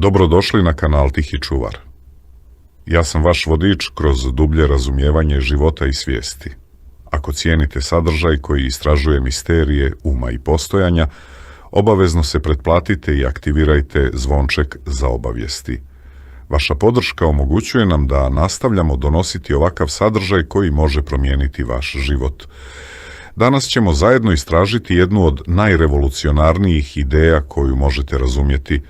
Dobrodošli na kanal Tihi čuvar. Ja sam vaš vodič kroz dublje razumijevanje života i svijesti. Ako cijenite sadržaj koji istražuje misterije uma i postojanja, obavezno se pretplatite i aktivirajte zvonček za obavijesti. Vaša podrška omogućuje nam da nastavljamo donositi ovakav sadržaj koji može promijeniti vaš život. Danas ćemo zajedno istražiti jednu od najrevolucionarnijih ideja koju možete razumjeti,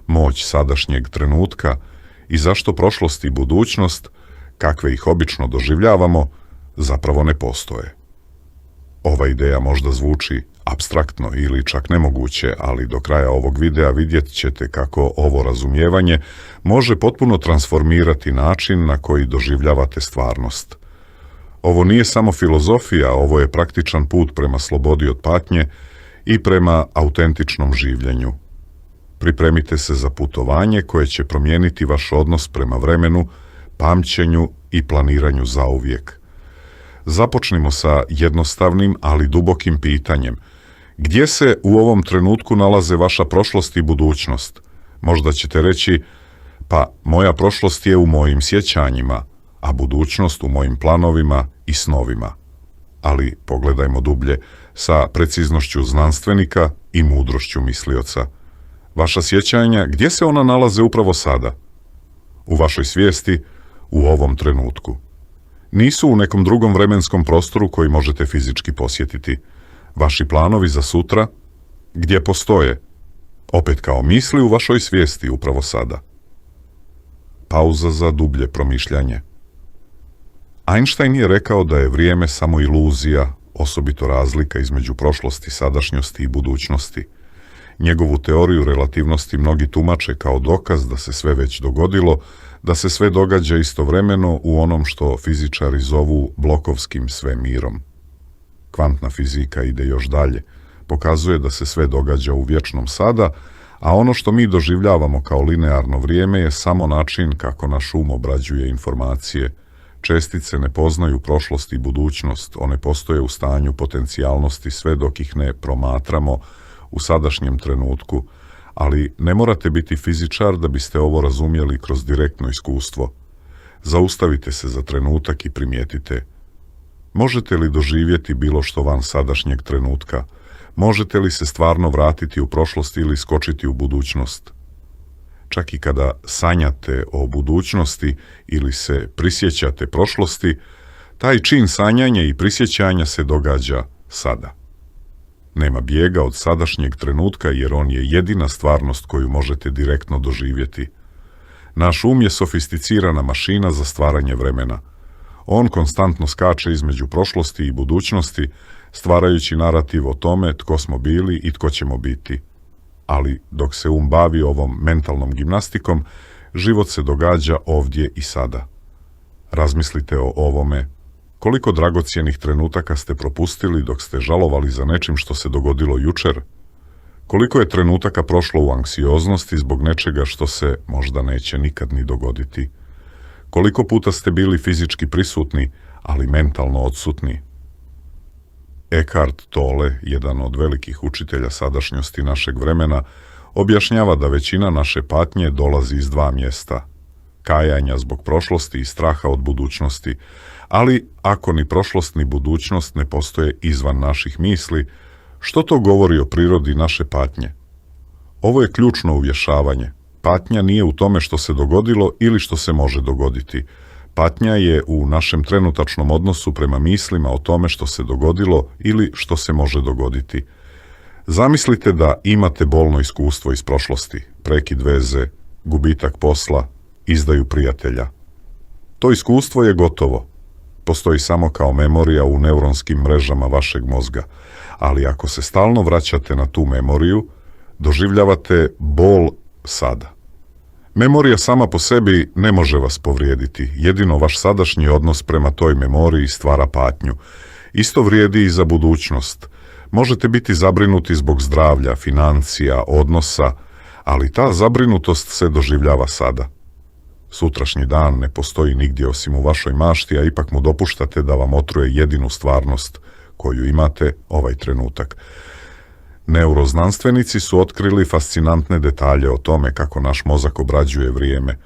moć sadašnjeg trenutka i zašto prošlost i budućnost, kakve ih obično doživljavamo, zapravo ne postoje. Ova ideja možda zvuči apstraktno ili čak nemoguće, ali do kraja ovog videa vidjet ćete kako ovo razumijevanje može potpuno transformirati način na koji doživljavate stvarnost. Ovo nije samo filozofija, ovo je praktičan put prema slobodi od patnje i prema autentičnom življenju. Pripremite se za putovanje koje će promijeniti vaš odnos prema vremenu, pamćenju i planiranju zauvijek. Započnimo sa jednostavnim, ali dubokim pitanjem. Gdje se u ovom trenutku nalaze vaša prošlost i budućnost? Možda ćete reći, pa moja prošlost je u mojim sjećanjima, a budućnost u mojim planovima i snovima. Ali pogledajmo dublje, sa preciznošću znanstvenika i mudrošću mislioca. Vaša sjećanja, gdje se ona nalaze upravo sada? U vašoj svijesti, u ovom trenutku. Nisu u nekom drugom vremenskom prostoru koji možete fizički posjetiti. Vaši planovi za sutra, gdje postoje? Opet kao misli u vašoj svijesti upravo sada. Pauza za dublje promišljanje. Einstein je rekao da je vrijeme samo iluzija, osobito razlika između prošlosti, sadašnjosti i budućnosti. Njegovu teoriju relativnosti mnogi tumače kao dokaz da se sve već dogodilo, da se sve događa istovremeno u onom što fizičari zovu blokovskim svemirom. Kvantna fizika ide još dalje, pokazuje da se sve događa u vječnom sada, a ono što mi doživljavamo kao linearno vrijeme je samo način kako naš um obrađuje informacije. Čestice ne poznaju prošlost i budućnost, one postoje u stanju potencijalnosti sve dok ih ne promatramo u sadašnjem trenutku, ali ne morate biti fizičar da biste ovo razumjeli kroz direktno iskustvo. Zaustavite se za trenutak i primijetite. Možete li doživjeti bilo što van sadašnjeg trenutka? Možete li se stvarno vratiti u prošlost ili skočiti u budućnost? Čak i kada sanjate o budućnosti ili se prisjećate prošlosti, taj čin sanjanja i prisjećanja se događa sada. Nema bijega od sadašnjeg trenutka jer on je jedina stvarnost koju možete direktno doživjeti. Naš um je sofisticirana mašina za stvaranje vremena. On konstantno skače između prošlosti i budućnosti, stvarajući narativ o tome tko smo bili i tko ćemo biti. Ali dok se um bavi ovom mentalnom gimnastikom, život se događa ovdje i sada. Razmislite o ovome. Koliko dragocjenih trenutaka ste propustili dok ste žalovali za nečim što se dogodilo jučer? Koliko je trenutaka prošlo u anksioznosti zbog nečega što se možda neće nikad ni dogoditi? Koliko puta ste bili fizički prisutni, ali mentalno odsutni? Eckhart Tolle, jedan od velikih učitelja sadašnjosti našeg vremena, objašnjava da većina naše patnje dolazi iz dva mjesta. Kajanja zbog prošlosti i straha od budućnosti, ali ako ni prošlost ni budućnost ne postoje izvan naših misli, što to govori o prirodi naše patnje? Ovo je ključno uvješavanje. Patnja nije u tome što se dogodilo ili što se može dogoditi. Patnja je u našem trenutačnom odnosu prema mislima o tome što se dogodilo ili što se može dogoditi. Zamislite da imate bolno iskustvo iz prošlosti, prekid veze, gubitak posla, izdaju prijatelja. To iskustvo je gotovo. Postoji samo kao memorija u neuronskim mrežama vašeg mozga, ali ako se stalno vraćate na tu memoriju, doživljavate bol sada. Memorija sama po sebi ne može vas povrijediti, jedino vaš sadašnji odnos prema toj memoriji stvara patnju. Isto vrijedi i za budućnost. Možete biti zabrinuti zbog zdravlja, financija, odnosa, ali ta zabrinutost se doživljava sada. Sutrašnji dan ne postoji nigdje osim u vašoj mašti, a ipak mu dopuštate da vam otruje jedinu stvarnost koju imate ovaj trenutak. Neuroznanstvenici su otkrili fascinantne detalje o tome kako naš mozak obrađuje vrijeme.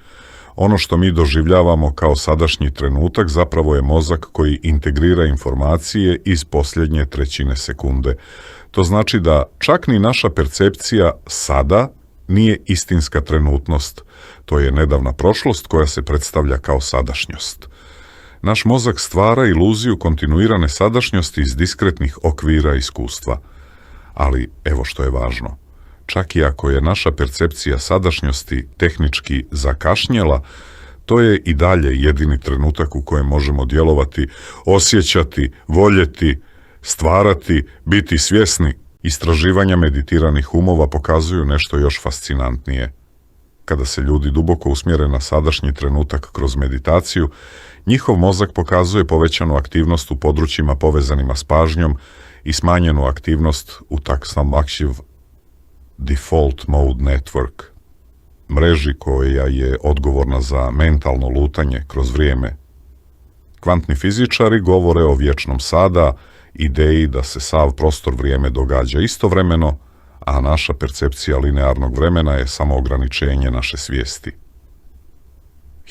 Ono što mi doživljavamo kao sadašnji trenutak zapravo je mozak koji integrira informacije iz posljednje trećine sekunde. To znači da čak ni naša percepcija sada nije istinska trenutnost. To je nedavna prošlost koja se predstavlja kao sadašnjost. Naš mozak stvara iluziju kontinuirane sadašnjosti iz diskretnih okvira iskustva. Ali evo što je važno. Čak i ako je naša percepcija sadašnjosti tehnički zakašnjela, to je i dalje jedini trenutak u kojem možemo djelovati, osjećati, voljeti, stvarati, biti svjesni. Istraživanja meditiranih umova pokazuju nešto još fascinantnije. Kada se ljudi duboko usmjere na sadašnji trenutak kroz meditaciju, njihov mozak pokazuje povećanu aktivnost u područjima povezanima s pažnjom i smanjenu aktivnost u taksamaksiv default mode network, mreži koja je odgovorna za mentalno lutanje kroz vrijeme. Kvantni fizičari govore o vječnom sada, ideji da se sav prostor vrijeme događa istovremeno, a naša percepcija linearnog vremena je samo ograničenje naše svijesti.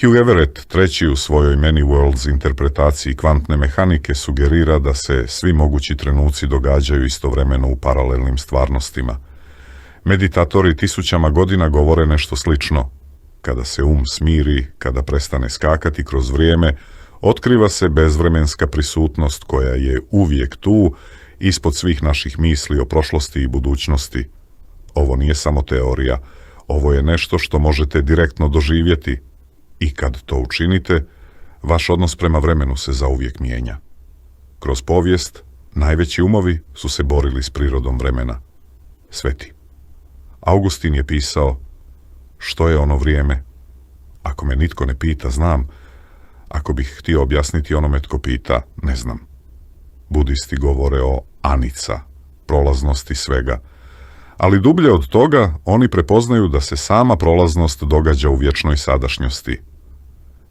Hugh Everett, treći u svojoj Many Worlds interpretaciji kvantne mehanike, sugerira da se svi mogući trenuci događaju istovremeno u paralelnim stvarnostima. Meditatori tisućama godina govore nešto slično. Kada se smiri, kada prestane skakati kroz vrijeme, otkriva se bezvremenska prisutnost koja je uvijek tu, ispod svih naših misli o prošlosti i budućnosti. Ovo nije samo teorija, ovo je nešto što možete direktno doživjeti. I kad to učinite, vaš odnos prema vremenu se zauvijek mijenja. Kroz povijest, najveći umovi su se borili s prirodom vremena. Sveti. Augustin je pisao, što je ono vrijeme? Ako me nitko ne pita, znam. Ako bih htio objasniti onome tko pita, ne znam. Budisti govore o anica, prolaznosti svega. Ali dublje od toga, oni prepoznaju da se sama prolaznost događa u vječnoj sadašnjosti.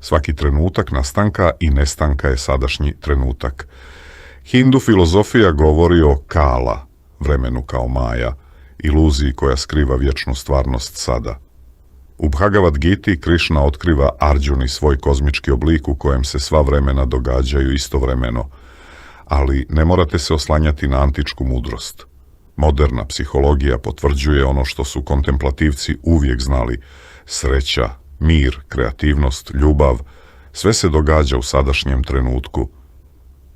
Svaki trenutak nastanka i nestanka je sadašnji trenutak. Hindu filozofija govori o kala, vremenu kao maja, iluziji koja skriva vječnu stvarnost sada. U Bhagavad Giti Krišna otkriva Arđuni svoj kozmički oblik u kojem se sva vremena događaju istovremeno, ali ne morate se oslanjati na antičku mudrost. Moderna psihologija potvrđuje ono što su kontemplativci uvijek znali. Sreća, mir, kreativnost, ljubav, sve se događa u sadašnjem trenutku.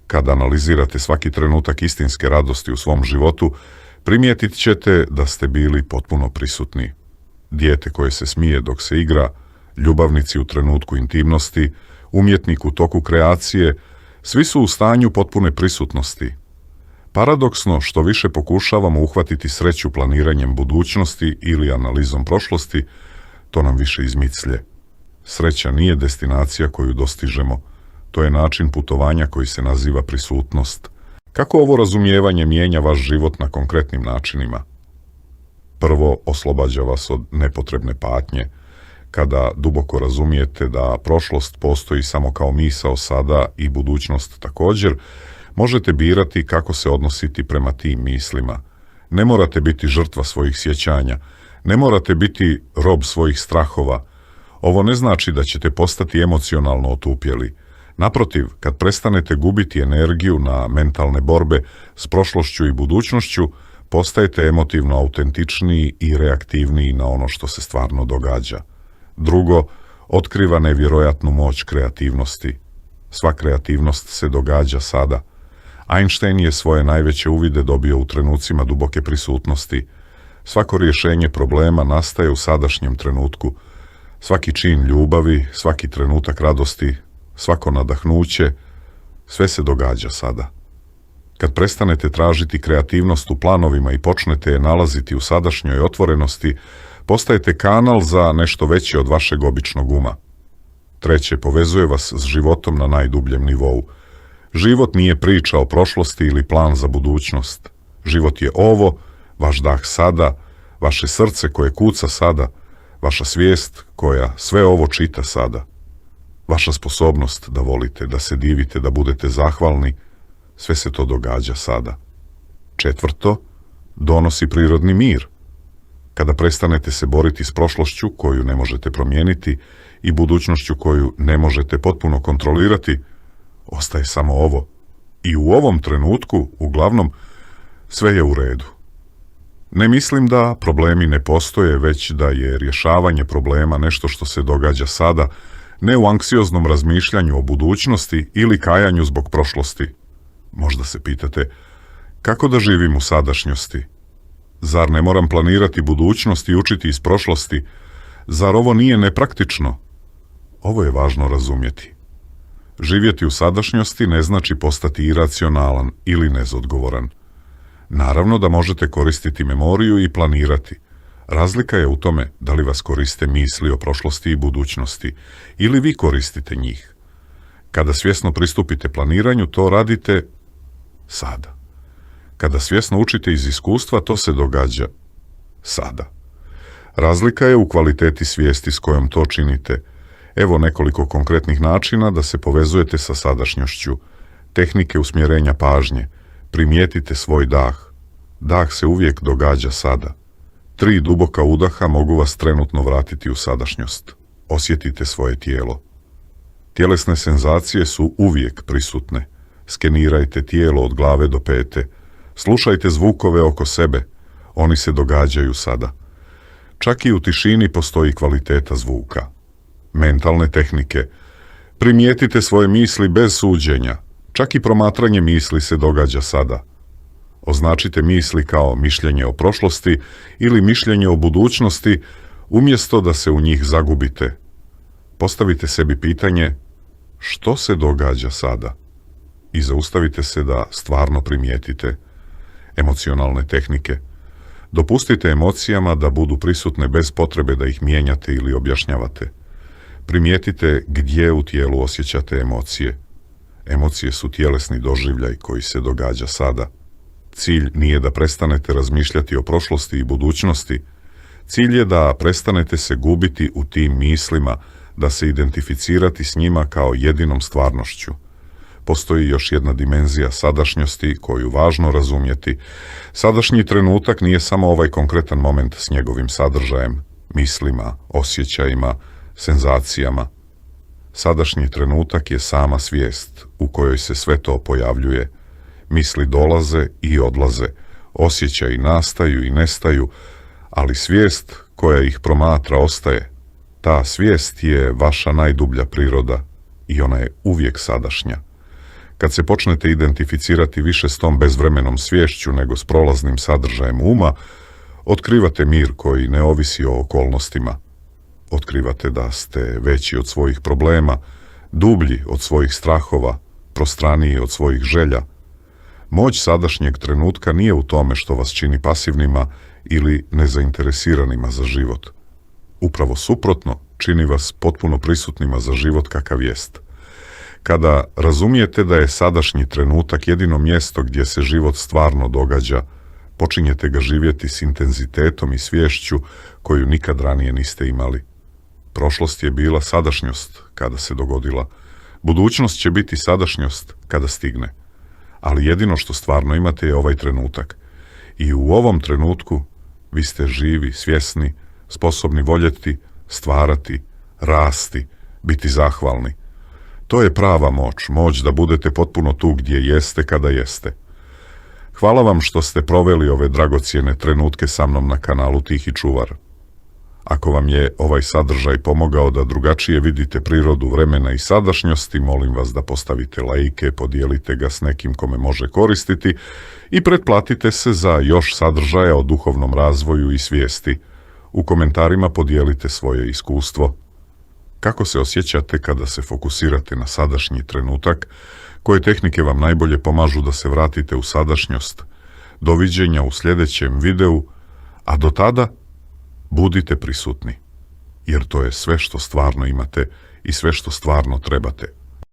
Kad analizirate svaki trenutak istinske radosti u svom životu, primijetit ćete da ste bili potpuno prisutni. Dijete koje se smije dok se igra, ljubavnici u trenutku intimnosti, umjetnik u toku kreacije, svi su u stanju potpune prisutnosti. Paradoksno, što više pokušavamo uhvatiti sreću planiranjem budućnosti ili analizom prošlosti, to nam više izmiclje. Sreća nije destinacija koju dostižemo, to je način putovanja koji se naziva prisutnost. Kako ovo razumijevanje mijenja vaš život na konkretnim načinima? Prvo, oslobađa vas od nepotrebne patnje. Kada duboko razumijete da prošlost postoji samo kao misao sada i budućnost također, možete birati kako se odnositi prema tim mislima. Ne morate biti žrtva svojih sjećanja, ne morate biti rob svojih strahova. Ovo ne znači da ćete postati emocionalno otupjeli. Naprotiv, kad prestanete gubiti energiju na mentalne borbe s prošlošću i budućnošću, postajete emotivno autentičniji i reaktivniji na ono što se stvarno događa. Drugo, otkriva nevjerojatnu moć kreativnosti. Sva kreativnost se događa sada. Einstein je svoje najveće uvide dobio u trenucima duboke prisutnosti. Svako rješenje problema nastaje u sadašnjem trenutku. Svaki čin ljubavi, svaki trenutak radosti, svako nadahnuće, sve se događa sada. Kad prestanete tražiti kreativnost u planovima i počnete je nalaziti u sadašnjoj otvorenosti, postajete kanal za nešto veće od vašeg običnog uma. Treće, povezuje vas s životom na najdubljem nivou. Život nije priča o prošlosti ili plan za budućnost. Život je ovo, vaš dah sada, vaše srce koje kuca sada, vaša svijest koja sve ovo čita sada. Vaša sposobnost da volite, da se divite, da budete zahvalni, sve se to događa sada. Četvrto, donosi prirodni mir. Kada prestanete se boriti s prošlošću koju ne možete promijeniti i budućnošću koju ne možete potpuno kontrolirati, ostaje samo ovo. I u ovom trenutku, uglavnom, sve je u redu. Ne mislim da problemi ne postoje, već da je rješavanje problema nešto što se događa sada, ne u anksioznom razmišljanju o budućnosti ili kajanju zbog prošlosti. Možda se pitate, kako da živim u sadašnjosti? Zar ne moram planirati budućnost i učiti iz prošlosti? Zar ovo nije nepraktično? Ovo je važno razumjeti. Živjeti u sadašnjosti ne znači postati iracionalan ili nezodgovoran. Naravno da možete koristiti memoriju i planirati. Razlika je u tome da li vas koriste misli o prošlosti i budućnosti ili vi koristite njih. Kada svjesno pristupite planiranju, to radite sada. Kada svjesno učite iz iskustva, to se događa sada. Razlika je u kvaliteti svijesti s kojom to činite. Evo nekoliko konkretnih načina da se povezujete sa sadašnjošću. Tehnike usmjerenja pažnje. Primijetite svoj dah. Dah se uvijek događa sada. 3 duboka udaha mogu vas trenutno vratiti u sadašnjost. Osjetite svoje tijelo. Tjelesne senzacije su uvijek prisutne. Skenirajte tijelo od glave do pete. Slušajte zvukove oko sebe. Oni se događaju sada. Čak i u tišini postoji kvaliteta zvuka. Mentalne tehnike. Primijetite svoje misli bez suđenja. Čak i promatranje misli se događa sada. Označite misli kao mišljenje o prošlosti ili mišljenje o budućnosti umjesto da se u njih zagubite. Postavite sebi pitanje što se događa sada i zaustavite se da stvarno primijetite. Emocionalne tehnike. Dopustite emocijama da budu prisutne bez potrebe da ih mijenjate ili objašnjavate. Primijetite gdje u tijelu osjećate emocije. Emocije su tjelesni doživljaj koji se događa sada. Cilj nije da prestanete razmišljati o prošlosti i budućnosti. Cilj je da prestanete se gubiti u tim mislima, da se identificirati s njima kao jedinom stvarnošću. Postoji još jedna dimenzija sadašnjosti koju važno razumjeti. Sadašnji trenutak nije samo ovaj konkretan moment s njegovim sadržajem, mislima, osjećajima, senzacijama. Sadašnji trenutak je sama svijest u kojoj se sve to pojavljuje. Misli dolaze i odlaze, osjećaji nastaju i nestaju, ali svijest koja ih promatra ostaje. Ta svijest je vaša najdublja priroda i ona je uvijek sadašnja. Kad se počnete identificirati više s tom bezvremenom sviješću nego s prolaznim sadržajem uma, otkrivate mir koji ne ovisi o okolnostima. Otkrivate da ste veći od svojih problema, dublji od svojih strahova, prostraniji od svojih želja. Moć sadašnjeg trenutka nije u tome što vas čini pasivnima ili nezainteresiranima za život. Upravo suprotno, čini vas potpuno prisutnima za život kakav jest. Kada razumijete da je sadašnji trenutak jedino mjesto gdje se život stvarno događa, počinjete ga živjeti s intenzitetom i sviješću koju nikad ranije niste imali. Prošlost je bila sadašnjost kada se dogodila. Budućnost će biti sadašnjost kada stigne. Ali jedino što stvarno imate je ovaj trenutak. I u ovom trenutku vi ste živi, svjesni, sposobni voljeti, stvarati, rasti, biti zahvalni. To je prava moć, moć da budete potpuno tu gdje jeste kada jeste. Hvala vam što ste proveli ove dragocjene trenutke sa mnom na kanalu Tihi čuvar. Ako vam je ovaj sadržaj pomogao da drugačije vidite prirodu vremena i sadašnjosti, molim vas da postavite lajke, podijelite ga s nekim kome može koristiti i pretplatite se za još sadržaja o duhovnom razvoju i svijesti. U komentarima podijelite svoje iskustvo. Kako se osjećate kada se fokusirate na sadašnji trenutak? Koje tehnike vam najbolje pomažu da se vratite u sadašnjost? Doviđenja u sljedećem videu, a do tada budite prisutni, jer to je sve što stvarno imate i sve što stvarno trebate.